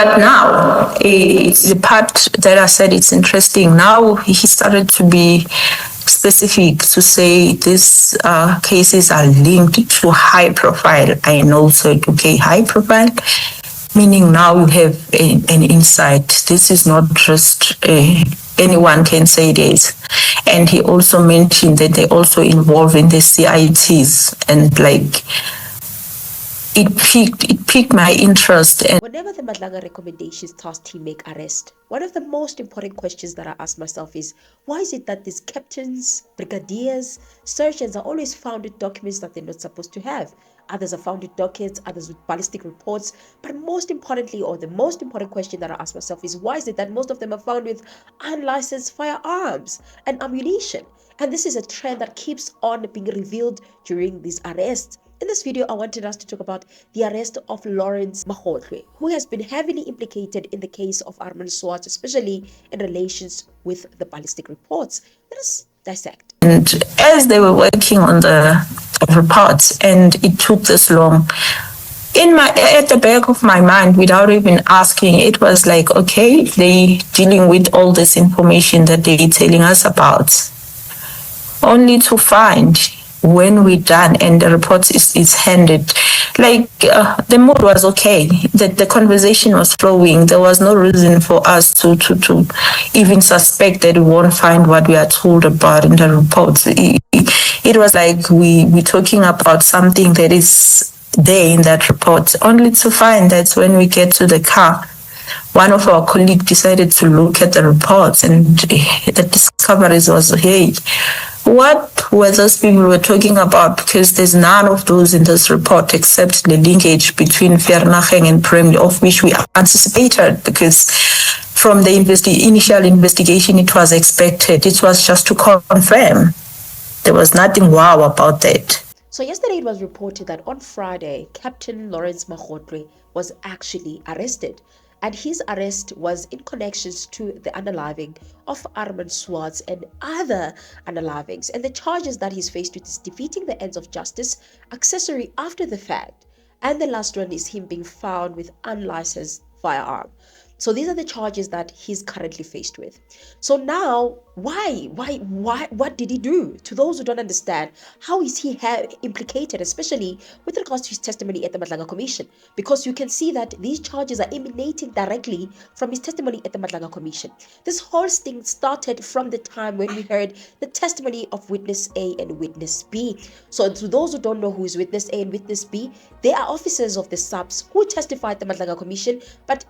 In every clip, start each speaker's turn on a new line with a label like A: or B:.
A: But now, it's the part that I said it's interesting. Now he started to be specific to say these cases are linked to high profile. I know, so okay, high profile, meaning now you have an insight. This is not just anyone can say this. And he also mentioned that they also involved in the CITs, and like it piqued my interest. And
B: whenever the Madlanga recommendations tasked team make arrest, one of the most important questions that I ask myself is, why is it that these captains, brigadiers, sergeants are always found with documents that they're not supposed to have? Others are found with dockets, others with ballistic reports. But most importantly, or the most important question that I ask myself is, why is it that most of them are found with unlicensed firearms and ammunition? And this is a trend that keeps on being revealed during these arrests. In this video, I wanted us to talk about the arrest of Laurance Makgotloe, who has been heavily implicated in the case of Armand Swart, especially in relations with the ballistic reports. Let us dissect.
A: And as they were working on the reports, and it took this long, at the back of my mind, without even asking, it was like, okay, they dealing with all this information that they're telling us about, only to find when we're done and the report is handed, like the mood was okay, the conversation was flowing. There was no reason for us to even suspect that we won't find what we are told about in the reports. It was like we're talking about something that is there in that report, only to find that when we get to the car, one of our colleagues decided to look at the reports, and the discoveries was, hey, what were those people were talking about? Because there's none of those in this report except the linkage between Vereeniging and Prem, of which we anticipated, because from the initial investigation, it was expected. It was just to confirm. There was nothing wow about that.
B: So yesterday it was reported that on Friday, Captain Laurance Makgotloe was actually arrested. And his arrest was in connections to the unaliving of Armand Swart and other unalivings. And the charges that he's faced with is defeating the ends of justice, accessory after the fact, and the last one is him being found with unlicensed firearm. So these are the charges that he's currently faced with. So now, why, what did he do? To those who don't understand, how is he implicated, especially with regards to his testimony at the Madlanga Commission? Because you can see that these charges are emanating directly from his testimony at the Madlanga Commission. This whole thing started from the time when we heard the testimony of Witness A and Witness B. So to those who don't know who is Witness A and Witness B, they are officers of the SAPS who testified at the Madlanga Commission, but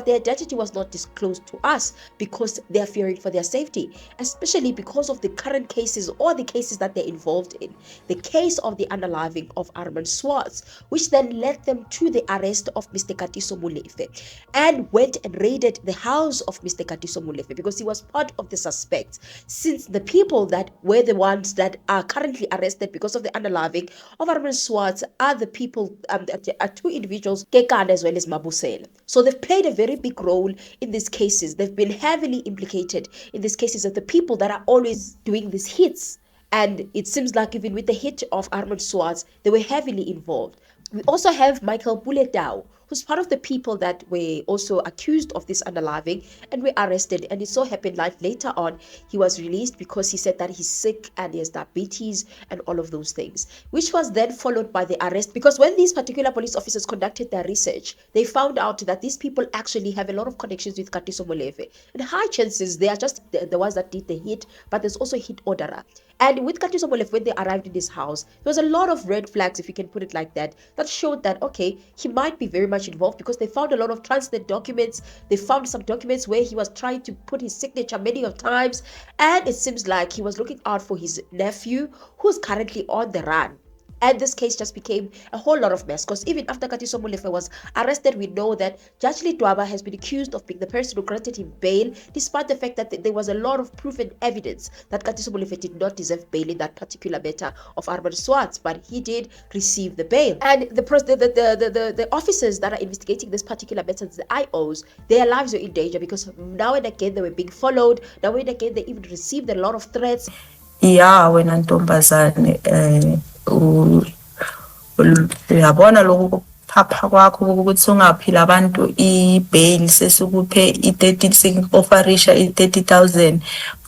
B: their identity was not disclosed to us because they are fearing for their safety, especially because of the current cases or the cases that they're involved in. The case of the unaliving of Armand Swart, which then led them to the arrest of Mr. Katiso Molefe, and went and raided the house of Mr. Katiso Molefe because he was part of the suspects, since the people that were the ones that are currently arrested because of the unaliving of Armand Swart are the people, are two individuals, Kekana as well as Mabusela. So they've played a very big role in these cases. They've been heavily implicated in these cases of the people that are always doing these hits. And it seems like even with the hit of Armand Swart, they were heavily involved. We also have Michael Buletau, who's part of the people that were also accused of this unaliving and were arrested. And it so happened like later on, he was released because he said that he's sick and he has diabetes and all of those things, which was then followed by the arrest. Because when these particular police officers conducted their research, they found out that these people actually have a lot of connections with Katiso Molefe. And high chances they are just the ones that did the hit, but there's also a hit orderer. And with Katiso Molefe, when they arrived in his house, there was a lot of red flags, if you can put it like that, that showed that, okay, he might be very much involved, because they found a lot of transit documents. They found some documents where he was trying to put his signature many of times. And it seems like he was looking out for his nephew, who's currently on the run. And this case just became a whole lot of mess, because even after Katiso Molefe was arrested, we know that Judge Lidwaba has been accused of being the person who granted him bail, despite the fact that there was a lot of proof and evidence that Katiso Molefe did not deserve bail in that particular matter of Armand Swart, but he did receive the bail. And the officers that are investigating this particular matter, the IOs, their lives were in danger, because now and again they were being followed. Now and again they even received a lot of threats.
A: Yeah, when Antombazane uyabona lokho phapha kwakho ukuthi ungaphila abantu i-bail sesikuphe i-30 sing-offerisha i-30,000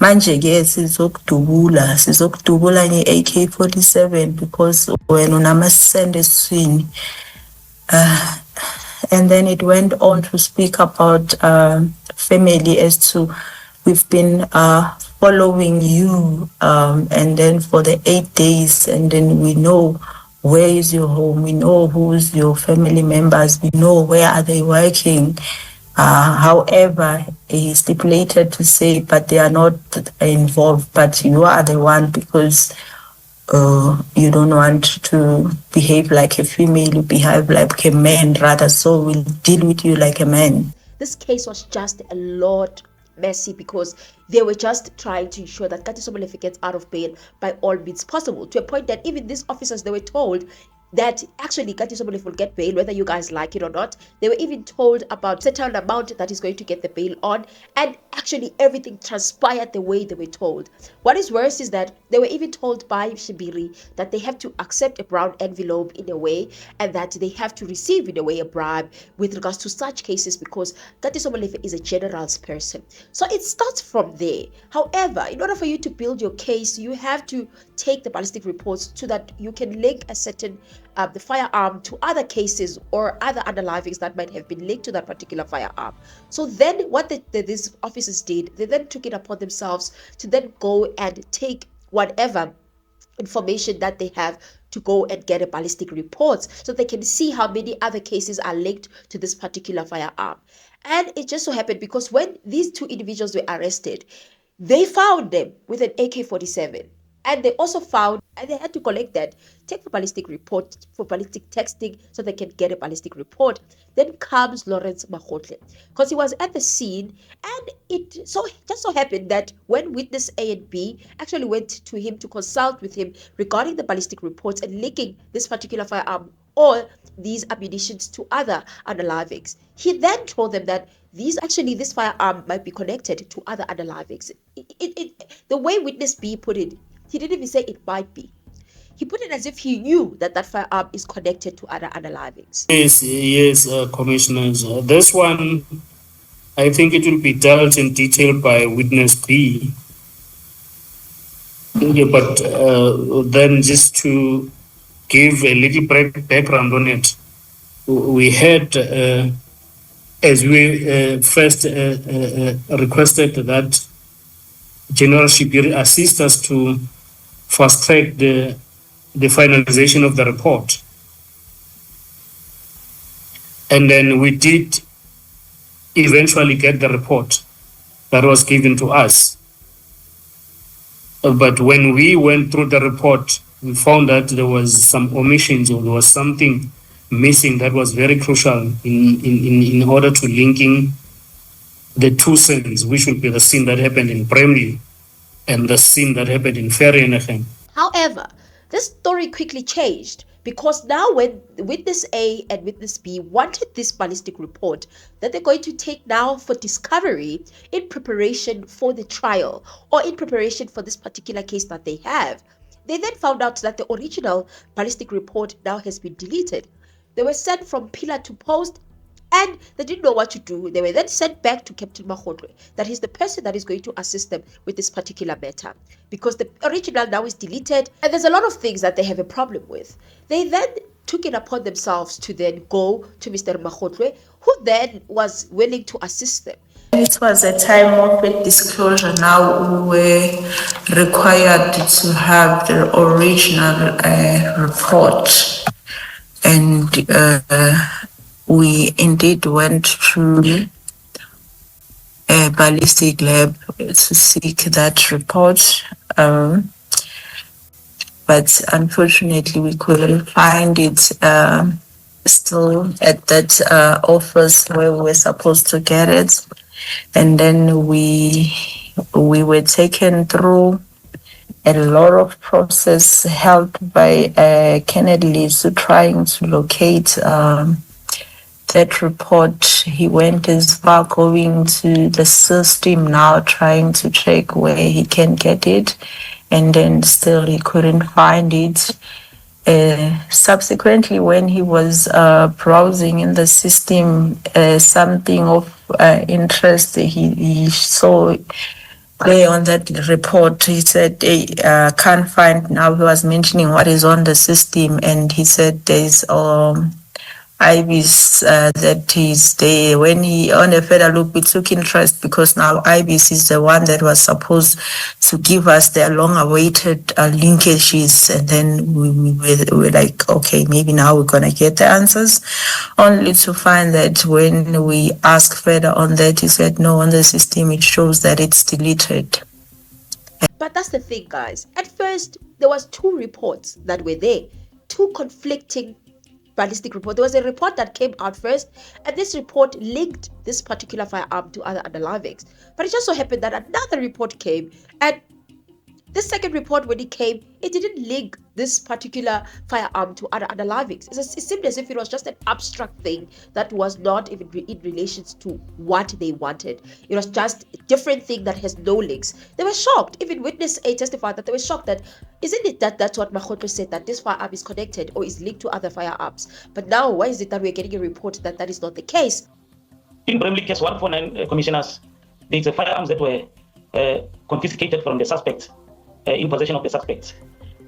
A: manje-ke sizokudubula nge-AK-47 because wena unamasende esiswini. And then it went on to speak about family as to we've been following you and then for the 8 days, and then we know where is your home, we know who's your family members, we know where are they working. However, he stipulated to say, but they are not involved, but you are the one because you don't want to behave like a female, you behave like a man rather, so we'll deal with you like a man.
B: This case was just a lot messy because they were just trying to ensure that Kati Somolefe gets out of bail by all means possible, to a point that even these officers, they were told that actually Kati Somolefe will get bail whether you guys like it or not. They were even told about certain amount that he's going to get the bail on, and actually everything transpired the way they were told. What is worse is that they were even told by Shibiri that they have to accept a brown envelope in a way, and that they have to receive in a way a bribe with regards to such cases because Kati Somolefe is a general's person. So it starts from there. However, in order for you to build your case, you have to take the ballistic reports so that you can link a certain the firearm to other cases or other underlyings that might have been linked to that particular firearm. So then what these officers did, they then took it upon themselves to then go and take whatever information that they have to go and get a ballistic report so they can see how many other cases are linked to this particular firearm. And it just so happened because when these two individuals were arrested, they found them with an AK-47. And they also found, and they had to collect that, take the ballistic report for ballistic testing so they can get a ballistic report. Then comes Laurance Makgotloe because he was at the scene, and it just so happened that when witness A and B actually went to him to consult with him regarding the ballistic reports and linking this particular firearm or these ammunitions to other underlyings, he then told them that this firearm might be connected to other underlyings. The way witness B put it, he didn't even say it might be. He put it as if he knew that that firearm is connected to other underlyings.
C: Yes, commissioners. This one, I think it will be dealt in detail by witness B. Yeah, but then just to give a little background on it, we had, as we first requested that General Shibiri assist us to fast track the finalization of the report. And then we did eventually get the report that was given to us. But when we went through the report, we found that there was some omissions or there was something missing that was very crucial in order to linking the two scenes, which would be the scene that happened in Bramley and the scene that happened in Vereeniging.
B: However, this story quickly changed because now when witness A and witness B wanted this ballistic report that they're going to take now for discovery in preparation for the trial or in preparation for this particular case that they have, they then found out that the original ballistic report now has been deleted. They were sent from pillar to post, and they didn't know what to do. They were then sent back to Captain Makgotloe, that he's the person that is going to assist them with this particular matter, because the original now is deleted, and there's a lot of things that they have a problem with. They then took it upon themselves to then go to Mr. Makgotloe, who then was willing to assist them.
A: It was a time of a disclosure. Now we were required to have the original report, and we indeed went to a ballistic lab to seek that report, but unfortunately we couldn't find it still at that office where we were supposed to get it. And then we were taken through a lot of process helped by Kennedy to trying to locate that report. He went as far going to the system now trying to check where he can get it, and then still he couldn't find it. Subsequently, when he was browsing in the system, something of interest he saw there on that report. He said, hey, can't find now. He was mentioning what is on the system, and he said there's IBIS that is there. When he on a further look, we took interest because now IBIS is the one that was supposed to give us their long-awaited linkages, and then we were like, okay, maybe now we're gonna get the answers. Only to find that when we asked further on that, he said no, on the system it shows that it's deleted.
B: But that's the thing, guys. At first, there was 2 reports that were there, 2 conflicting ballistic report. There was a report that came out first, and this report linked this particular firearm to other underlivings. But it just so happened that another report came, and the second report, when it came, it didn't link this particular firearm to other underlivings. It seemed as if it was just an abstract thing that was not even in relation to what they wanted. It was just a different thing that has no links. They were shocked. Even witness A testified that they were shocked that, isn't it that's what Makgotloe said, that this firearm is connected or is linked to other firearms? But now, why is it that we're getting a report that that is not the case?
D: In Vereeniging case 149, commissioners, there's a firearms that were confiscated from the suspects. In possession of the suspects.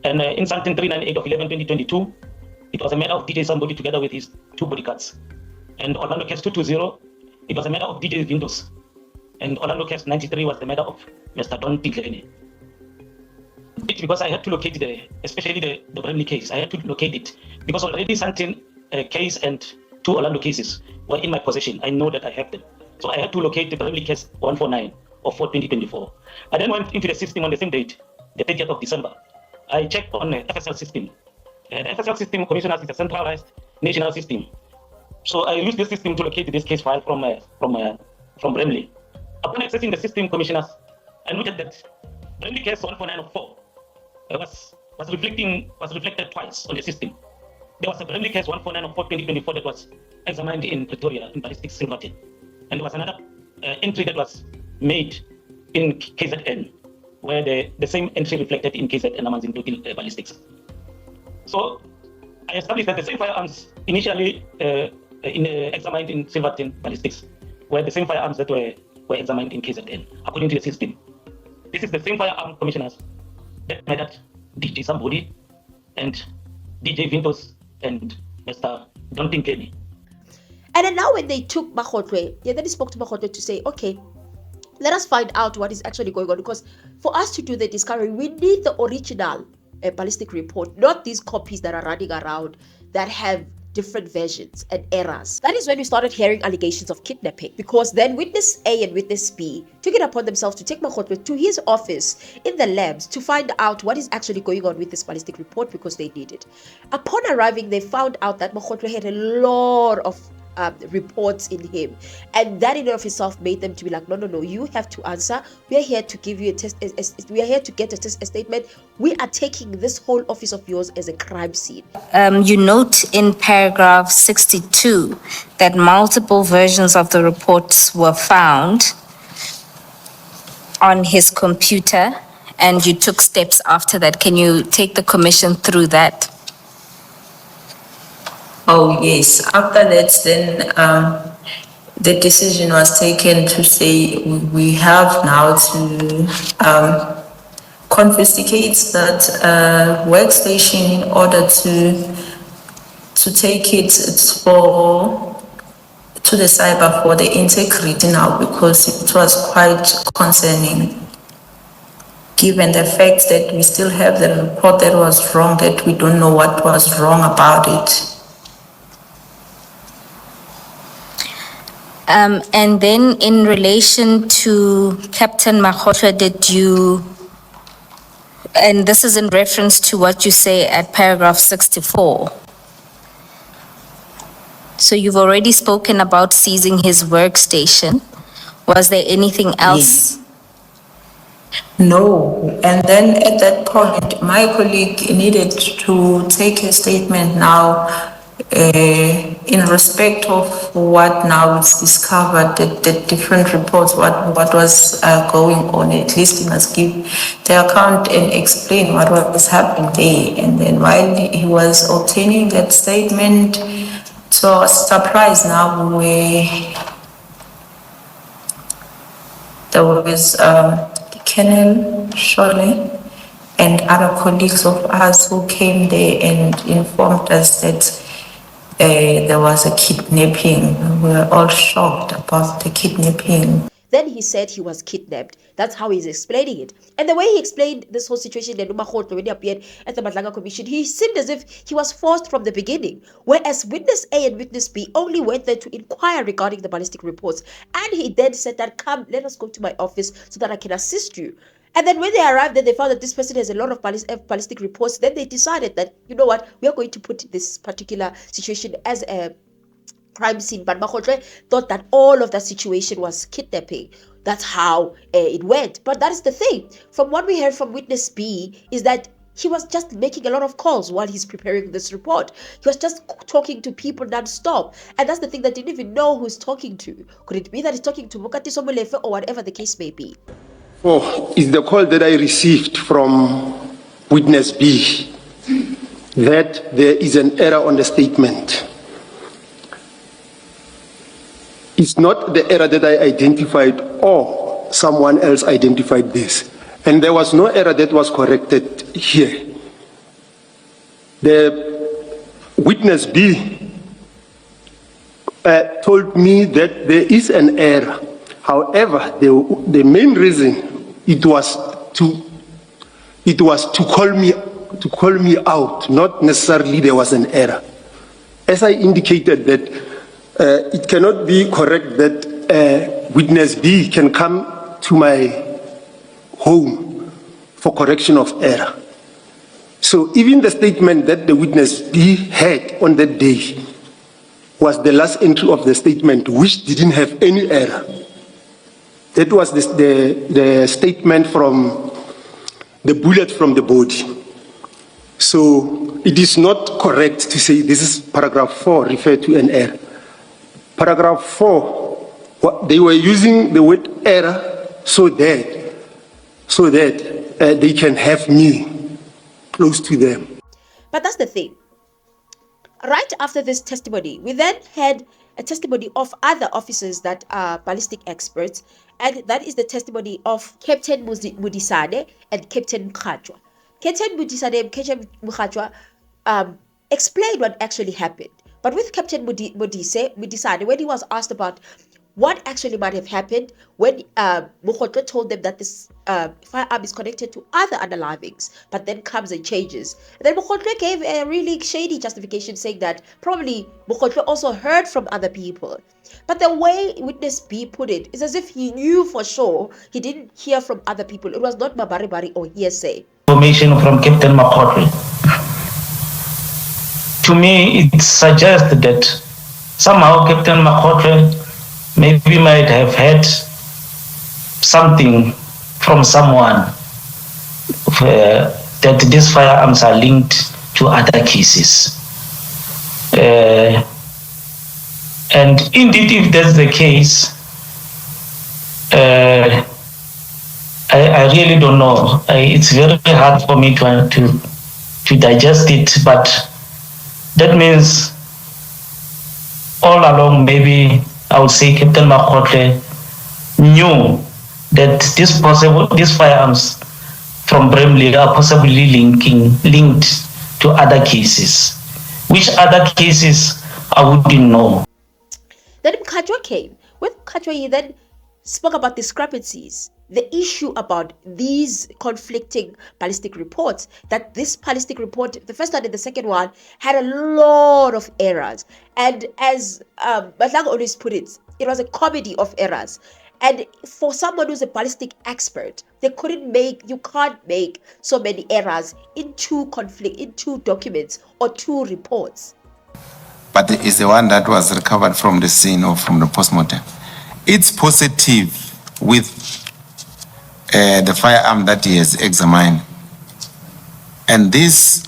D: And in something 398 of 11/2022, it was a matter of DJ Somebody together with his 2 bodyguards. And Orlando case 220, it was a matter of DJ Windows. And Orlando case 93 was the matter of Mr. Don Tigleni. Because I had to locate especially the Vereeniging case, I had to locate it because already something case and 2 Orlando cases were in my possession. I know that I have them. So I had to locate the Vereeniging case 149 of 4/2024. I then went into the system on the same date, the 30th of December. I checked on the FSL system. The FSL system, commissioners, is a centralized national system. So I used this system to locate this case file from Vereeniging. Upon accessing the system, commissioners, I noted that Vereeniging case 14904 was reflected twice on the system. There was a Vereeniging case 14904/2024 that was examined in Pretoria in Ballistics Silverton, and there was another entry that was made in KZN, where the same entry reflected in KZN amounts including ballistics. So I established that the same firearms initially examined in Silverton ballistics were the same firearms that were examined in KZN, according to the system. This is the same firearm, commissioners, that murdered DJ Somebody and DJ Vintos and Mr. Don Tinkeni.
B: And then now when they took Makgotloe, then he spoke to Makgotloe to say, okay, let us find out what is actually going on, because for us to do the discovery, we need the original ballistic report, not these copies that are running around that have different versions and errors. That is when we started hearing allegations of kidnapping, because then witness A and witness B took it upon themselves to take Makgotloe to his office in the labs to find out what is actually going on with this ballistic report, because they need it. Upon arriving, they found out that Makgotloe had a lot of reports in him, and that in and of itself made them to be like, no, you have to answer. We are here to give you a test. We are here to get a statement. We are taking this whole office of yours as a crime scene.
E: You note in paragraph 62 that multiple versions of the reports were found on his computer, and you took steps after that. Can you take the commission through that?
A: Oh, yes. After that, then the decision was taken to say we have now to confiscate that workstation in order to take it to the cyber for the integrity now, because it was quite concerning, given the fact that we still have the report that was wrong, that we don't know what was wrong about it.
E: And then in relation to Captain Makgotloe, did you, and this is in reference to what you say at paragraph 64. So you've already spoken about seizing his workstation. Was there anything else?
A: Yes. No, and then at that point, my colleague needed to take a statement now in respect of what now is discovered, the different reports, what was going on, at least he must give the account and explain what was happening there. And then while he was obtaining that statement, so I was surprised now where there was Colonel Shole and other colleagues of us who came there and informed us that there was a kidnapping. We were all shocked about the kidnapping.
B: Then he said he was kidnapped. That's how he's explaining it. And the way he explained this whole situation, when he appeared at the Madlanga Commission, he seemed as if he was forced from the beginning. Whereas witness A and witness B only went there to inquire regarding the ballistic reports. And he then said that, come, let us go to my office so that I can assist you. And then when they arrived, then they found that this person has a lot of ballistic reports. Then they decided that, you know what, we are going to put this particular situation as a crime scene. But Makgotloe thought that all of that situation was kidnapping. That's how it went. But that is the thing. From what we heard from witness B is that he was just making a lot of calls while he's preparing this report. He was just talking to people non-stop. And that's the thing, that didn't even know who's talking to. Could it be that he's talking to Mokati Somolefe or whatever the case may be?
F: Oh, is the call that I received from witness B that there is an error on the statement. It's not the error that I identified or someone else identified this. And there was no error that was corrected here. The witness B told me that there is an error. However, the main reason it was to call me out, not necessarily there was an error. As I indicated that it cannot be correct that witness B can come to my home for correction of error. So even the statement that the witness B had on that day was the last entry of the statement, which didn't have any error. That was the statement from the bullet from the body. So it is not correct to say this is paragraph 4 referred to an error. Paragraph 4, they were using the word error so that they can have me close to them.
B: But that's the thing. Right after this testimony, we then had a testimony of other officers that are ballistic experts, and that is the testimony of Captain Mudisane and Captain Makgotloe. Captain Mudisane and Captain Makgotloe explained what actually happened. But with Captain Mudisane, when he was asked about what actually might have happened when Makgotloe told them that this firearm is connected to other underlivings, but then comes and changes. And then Makgotloe gave a really shady justification, saying that probably Makgotloe also heard from other people. But the way witness B put it is as if he knew for sure he didn't hear from other people. It was not mabaribari or hearsay.
D: Information from Captain Makgotloe. To me, it suggests that somehow Captain Makgotloe maybe might have had something from someone that these firearms are linked to other cases. And indeed, if that's the case, I really don't know. It's very hard for me to digest it, but that means all along, maybe I would say Captain Makgotloe knew that these firearms from Bramley are possibly linked to other cases. Which other cases I wouldn't know.
B: Then Makgotloe came. With Makgotloe, he then spoke about discrepancies, the issue about these conflicting ballistic reports, that this ballistic report, the first one and the second one, had a lot of errors. And as Madlanga always put it, it was a comedy of errors. And for someone who's a ballistic expert, you can't make so many errors in two documents or two reports.
G: But it's the one that was recovered from the scene or from the postmortem. It's positive with the firearm that he has examined. And this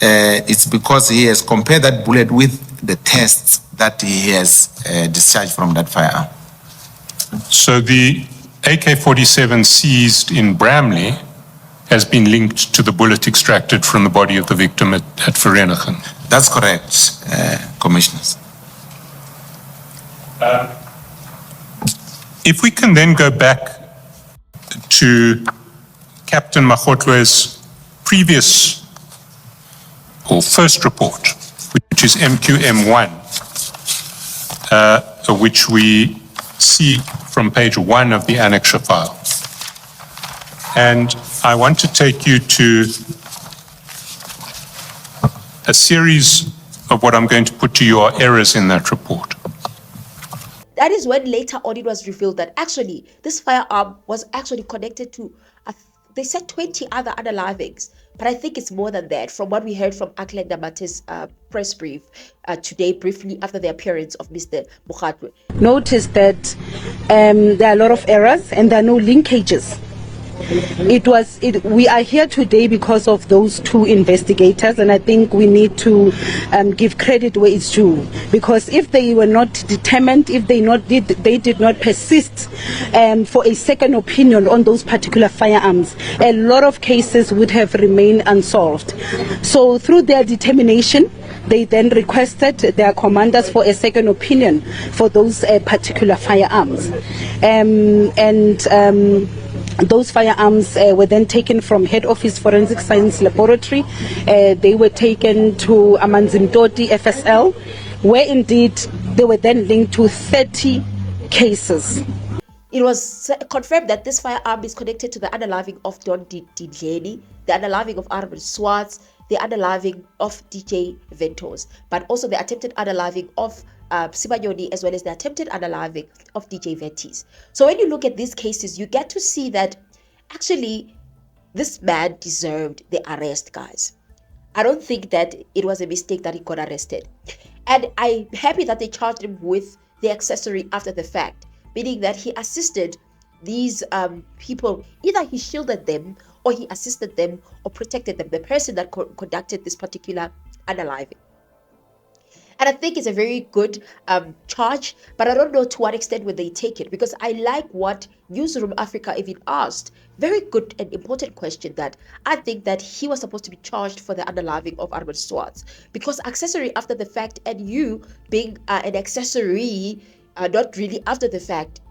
G: it's because he has compared that bullet with the tests that he has discharged from that firearm.
H: So the AK-47 seized in Bramley has been linked to the bullet extracted from the body of the victim at Vereeniging.
G: That's correct, Commissioners.
H: If we can then go back to Captain Makgotloe's previous or first report, which is MQM1, which we see from page 1 of the annexure file. And I want to take you to a series of what I'm going to put to you are errors in that report.
B: That is when later on it was revealed that actually this firearm was actually connected to, they said 20 other unalivings, but I think it's more than that from what we heard from Aklen Damate's press brief today, briefly after the appearance of Mr. Makgotloe.
I: Notice that there are a lot of errors and there are no linkages. We are here today because of those two investigators, and I think we need to give credit where it's due, because if they were not determined, if they did not persist for a second opinion on those particular firearms, a lot of cases would have remained unsolved. So through their determination, they then requested their commanders for a second opinion for those particular firearms, those firearms were then taken from head office forensic science laboratory. They were taken to Amanzimtoti FSL, where indeed they were then linked to 30 cases.
B: It was confirmed that this firearm is connected to the unaliving of Don Didleni, the unaliving of Armand Swart, the unaliving of DJ Ventos, but also the attempted unaliving of Sibanyoni, as well as the attempted unaliving of DJ Vetis. So when you look at these cases, you get to see that actually this man deserved the arrest, guys. I don't think that it was a mistake that he got arrested. And I'm happy that they charged him with the accessory after the fact, meaning that he assisted these people. Either he shielded them or he assisted them or protected them, the person that conducted this particular unaliving. And I think it's a very good charge, but I don't know to what extent will they take it, because I like what Newsroom Africa even asked. Very good and important question, that I think that he was supposed to be charged for the unaliving of Armand Swart, because accessory after the fact, and you being an accessory, not really after the fact,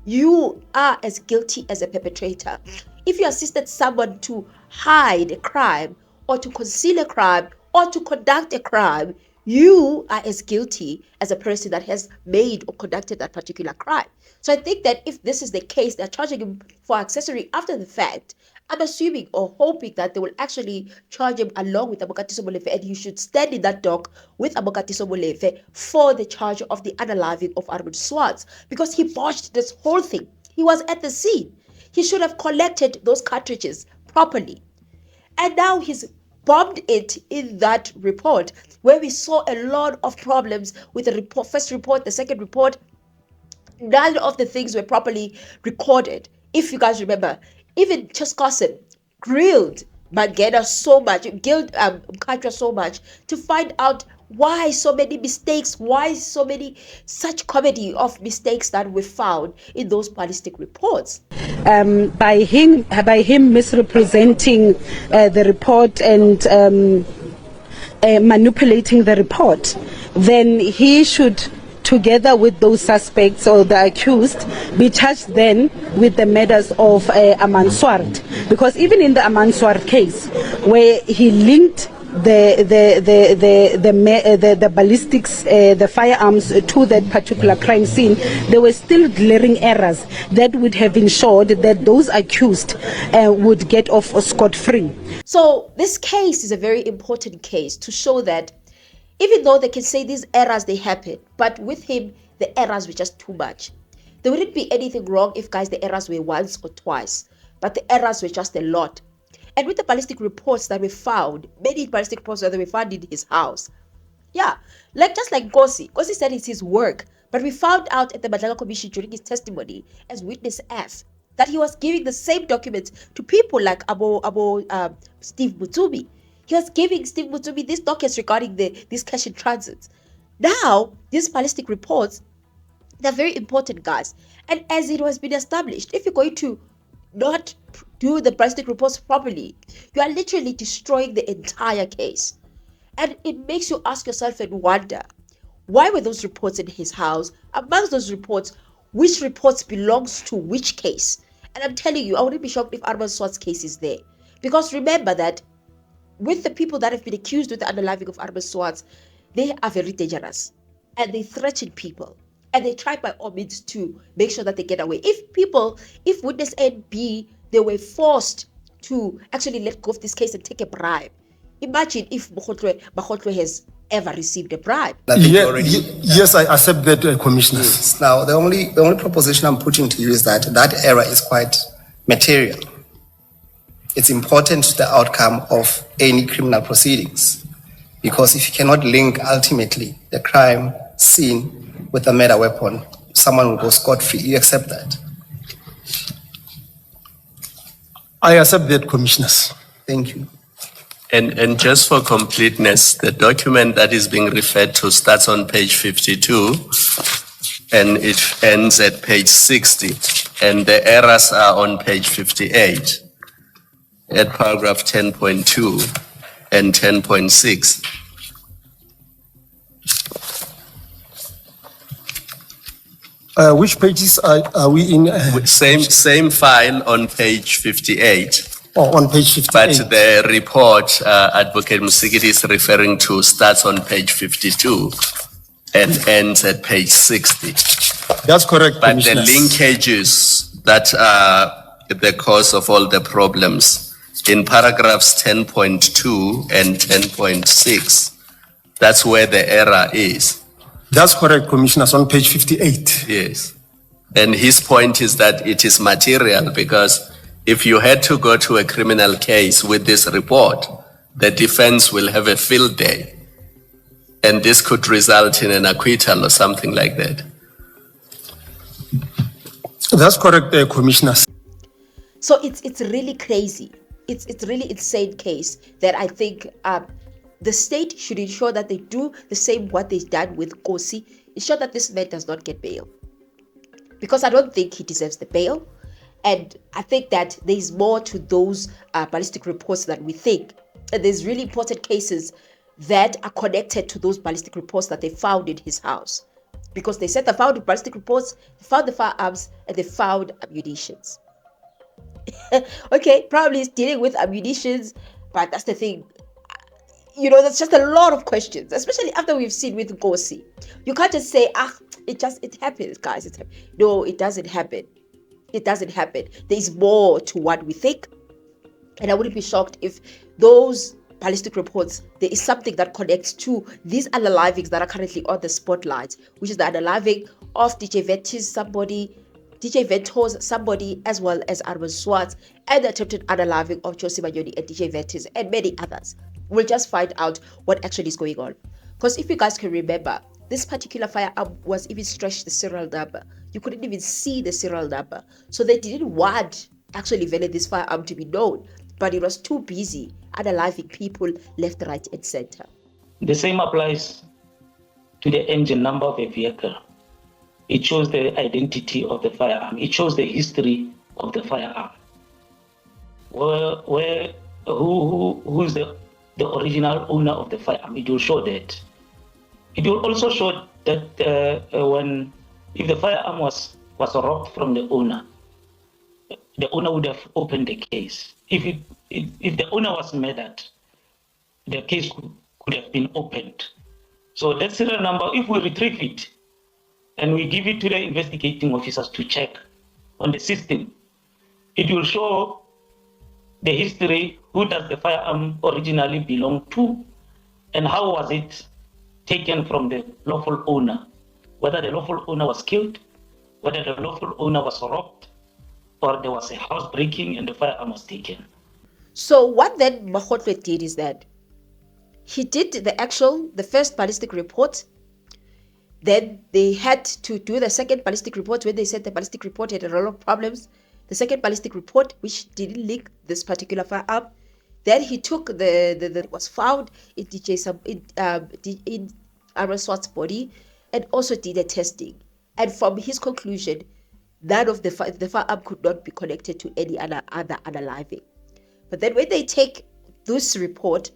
B: you are as guilty as a perpetrator. If you assisted someone to hide a crime or to conceal a crime or to conduct a crime, you are as guilty as a person that has made or conducted that particular crime. So I think that if this is the case, they're charging him for accessory after the fact. I'm assuming or hoping that they will actually charge him along with Abokatiso Molefe, and he should stand in that dock with Abokatiso Molefe for the charge of the unaliving of Armand Swart, because he botched this whole thing. He was at the scene. He should have collected those cartridges properly. And now he's bombed it in that report, where we saw a lot of problems with the first report, the second report. None of the things were properly recorded. If you guys remember, even Cheskosen grilled Mangena so much, grilled Mkatra so much to find out why so many mistakes, why so many such comedy of mistakes that were found in those ballistic reports.
I: By him misrepresenting the report and manipulating the report, then he should, together with those suspects or the accused, be charged then with the murders of Armand Swart. Because even in the Armand Swart case, where he linked the ballistics, the firearms to that particular crime scene, there were still glaring errors that would have ensured that those accused would get off scot-free.
B: So this case is a very important case to show that even though they can say these errors, they happen, but with him, the errors were just too much. There wouldn't be anything wrong if, guys, the errors were once or twice, but the errors were just a lot. And with the ballistic reports that were found, many ballistic reports that were found in his house. Yeah, just like Gosi. Gosi said it's his work, but we found out at the Madlanga Commission during his testimony as witness F that he was giving the same documents to people like Steve Mutubi. He was giving Steve Mutsumi these documents regarding these cash in transits. Now, these ballistic reports, they're very important, guys. And as it has been established, if you're going to not do the ballistic reports properly, you are literally destroying the entire case. And it makes you ask yourself and wonder, why were those reports in his house? Amongst those reports, which reports belongs to which case? And I'm telling you, I wouldn't be shocked if Armand Swart's case is there. Because remember that with the people that have been accused with the underlying of Armand Swart, they are very dangerous. And they threaten people. And they try by all means to make sure that they get away. If witness A and B, they were forced to actually let go of this case and take a bribe. Imagine if Makgotloe has ever received a bribe.
F: Yes, I accept that, Commissioner.
J: Yes. Now, the only proposition I'm putting to you is that error is quite material. It's important to the outcome of any criminal proceedings, because if you cannot link ultimately the crime scene with a murder weapon, someone will go scot-free. You accept that?
F: I accept that, Commissioners.
J: Thank you.
K: And just for completeness, the document that is being referred to starts on page 52 and it ends at page 60, and the errors are on page 58 at paragraph 10.2 and 10.6.
F: Which pages are we in?
K: Same file on page 58.
F: On page 58.
K: But the report Advocate Musigidi is referring to starts on page 52 and ends at page 60.
F: That's correct,
K: But the
F: Commissioners.
K: linkages that are the cause of all the problems in paragraphs 10.2 and 10.6, that's where the error is.
F: That's correct, Commissioners, on page 58.
K: Yes. And his point is that it is material, because if you had to go to a criminal case with this report, the defense will have a field day. And this could result in an acquittal or something like that.
F: That's correct, Commissioners.
B: So it's really crazy. It's really insane case that I think the state should ensure that they do the same what they've done with Kosi. Ensure that this man does not get bail, because I don't think he deserves the bail. And I think that there's more to those ballistic reports than we think. And there's really important cases that are connected to those ballistic reports that they found in his house. Because they said they found the ballistic reports, they found the firearms, and they found ammunitions. Okay, probably he's dealing with ammunitions, but that's the thing. You know, there's just a lot of questions, especially after we've seen with Kosi. You can't just say, it happens, guys. No, it doesn't happen. It doesn't happen. There's more to what we think. And I wouldn't be shocked if those ballistic reports, there is something that connects to these unalivings that are currently on the spotlight, which is the unaliving of DJ Ventos, somebody, as well as Armand Swart, and the attempted unaliving of Josie Manyoni and DJ Ventos, and many others. We'll just find out what actually is going on. Because if you guys can remember, this particular firearm was even stretched the serial number. You couldn't even see the serial number. So they didn't want actually valid this firearm to be known, but it was too busy unaliving people left, right, and center.
D: The same applies to the engine number of a vehicle. It shows the identity of the firearm. It shows the history of the firearm. Who's the original owner of the firearm? It will show that. It will also show that if the firearm was robbed from the owner would have opened the case. If the owner was murdered, the case could have been opened. So that serial number, if we retrieve it and we give it to the investigating officers to check on the system, it will show the history, who does the firearm originally belong to, and how was it taken from the lawful owner, whether the lawful owner was killed, whether the lawful owner was robbed, or there was a housebreaking and the firearm was taken.
B: So what then Makgotloe did is that he did the first ballistic report. Then they had to do the second ballistic report when they said the ballistic report had a lot of problems. The second ballistic report, which didn't link this particular firearm. Then he took the was found in in Armand Swart's body, and also did a testing. And from his conclusion, none of the firearm could not be connected to any other unaliving. But then when they take this report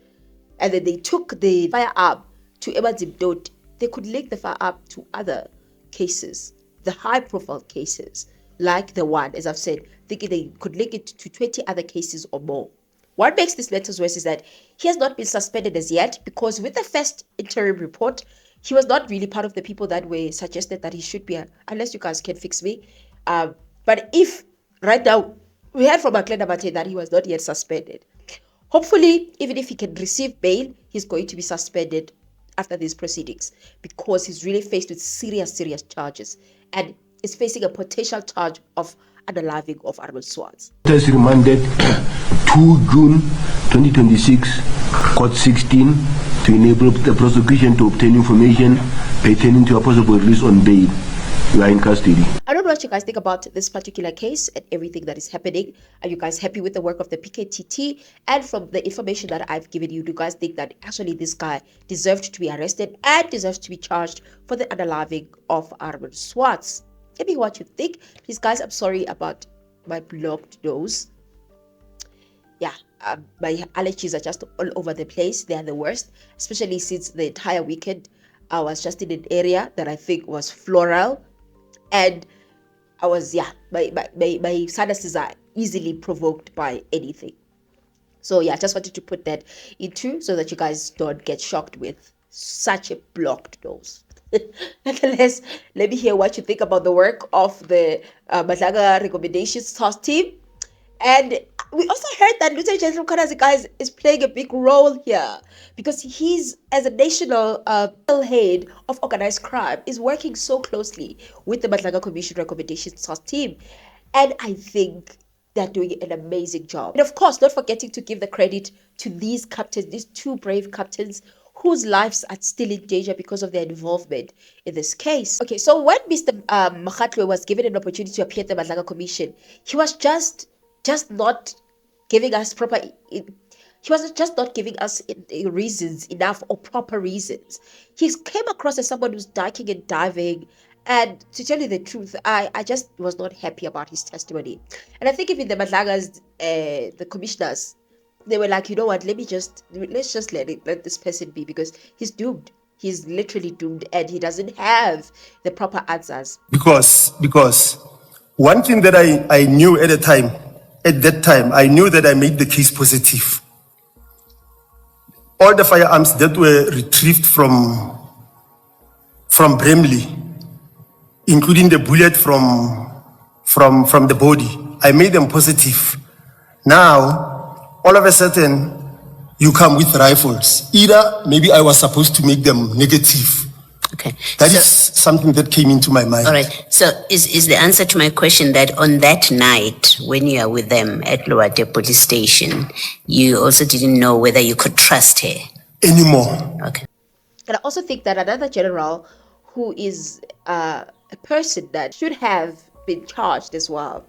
B: and then they took the firearm to Madlanga, they could link the firearm to other cases, the high-profile cases, like the one, as I've said, thinking they could link it to 20 other cases or more. What makes this matters worse is that he has not been suspended as yet, because with the first interim report, he was not really part of the people that were suggested that he should be, unless you guys can fix me. But if right now, we heard from Madlanga that he was not yet suspended. Hopefully, even if he can receive bail, he's going to be suspended after these proceedings, because he's really faced with serious charges and is facing a potential charge of unaliving of Armand Swart.
F: It is remanded 2 June 2026, Court 16, to enable the prosecution to obtain information pertaining to a possible release on bail. You are in custody.
B: I don't know what you guys think about this particular case and everything that is happening. Are you guys happy with the work of the PKTT? And from the information that I've given you, do you guys think that actually this guy deserved to be arrested and deserves to be charged for the unaliving of Armand Swart? Tell me what you think. Please, guys, I'm sorry about my blocked nose. Yeah, my allergies are just all over the place. They are the worst, especially since the entire weekend I was just in an area that I think was floral. And I was, my sinuses are easily provoked by anything. So yeah, I just wanted to put that into so that you guys don't get shocked with such a blocked nose. Nonetheless, let me hear what you think about the work of the Madlanga Recommendations Task Team. And we also heard that Lieutenant General Kanazi, guys, is playing a big role here, because he's, as a national head of organized crime, is working so closely with the Madlanga Commission Recommendations Task Team. And I think they're doing an amazing job. And of course, not forgetting to give the credit to these captains, these 2 brave captains whose lives are still in danger because of their involvement in this case. Okay, so when Mr. Makgotloe was given an opportunity to appear at the Madlanga Commission, he was just not giving us he was just not giving us reasons enough, or proper reasons. He came across as someone who's ducking and diving, and to tell you the truth, I just was not happy about his testimony. And I think even the Madlangas, the commissioners, they were like, you know what, let's just let this person be, because he's doomed. He's literally doomed, and he doesn't have the proper answers.
F: Because one thing that I knew at that time, I knew that I made the case positive. All the firearms that were retrieved from Bramley, including the bullet from the body, I made them positive. Now, all of a sudden, you come with rifles. Either maybe I was supposed to make them negative.
L: Okay.
F: That is something that came into my mind.
L: All right. So is the answer to my question that on that night, when you are with them at Lower Police Station, you also didn't know whether you could trust her
F: anymore?
L: Okay.
B: And I also think that another general who is a person that should have been charged as well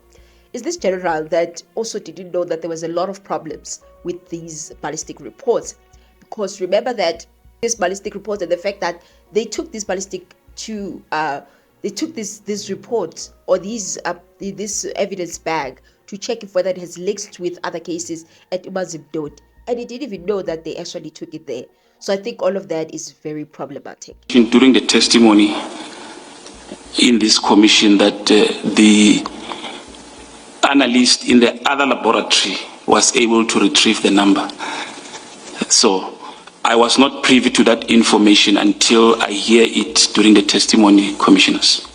B: is this general that also didn't know that there was a lot of problems with these ballistic reports. Because remember that this ballistic report and the fact that they took this ballistic to they took this report or this evidence bag to check if whether it has links with other cases at Madlanga, and he didn't even know that they actually took it there. So I think all of that is very problematic.
M: During the testimony in this commission, that the analyst in the other laboratory was able to retrieve the number. So I was not privy to that information until I hear it during the testimony, commissioners.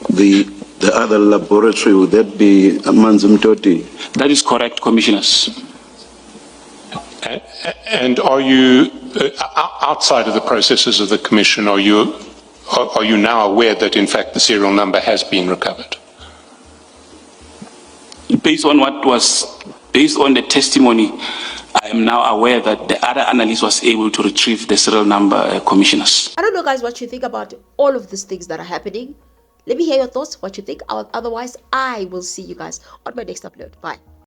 N: The other laboratory, would that be Manzumtoti?
M: That is correct, commissioners.
H: And are you, outside of the processes of the commission, are you now aware that in fact the serial number has been recovered?
M: Based on the testimony, I am now aware that the other analyst was able to retrieve the serial number, commissioners.
B: I don't know, guys, what you think about all of these things that are happening. Let me hear your thoughts, what you think. Otherwise, I will see you guys on my next upload. Bye.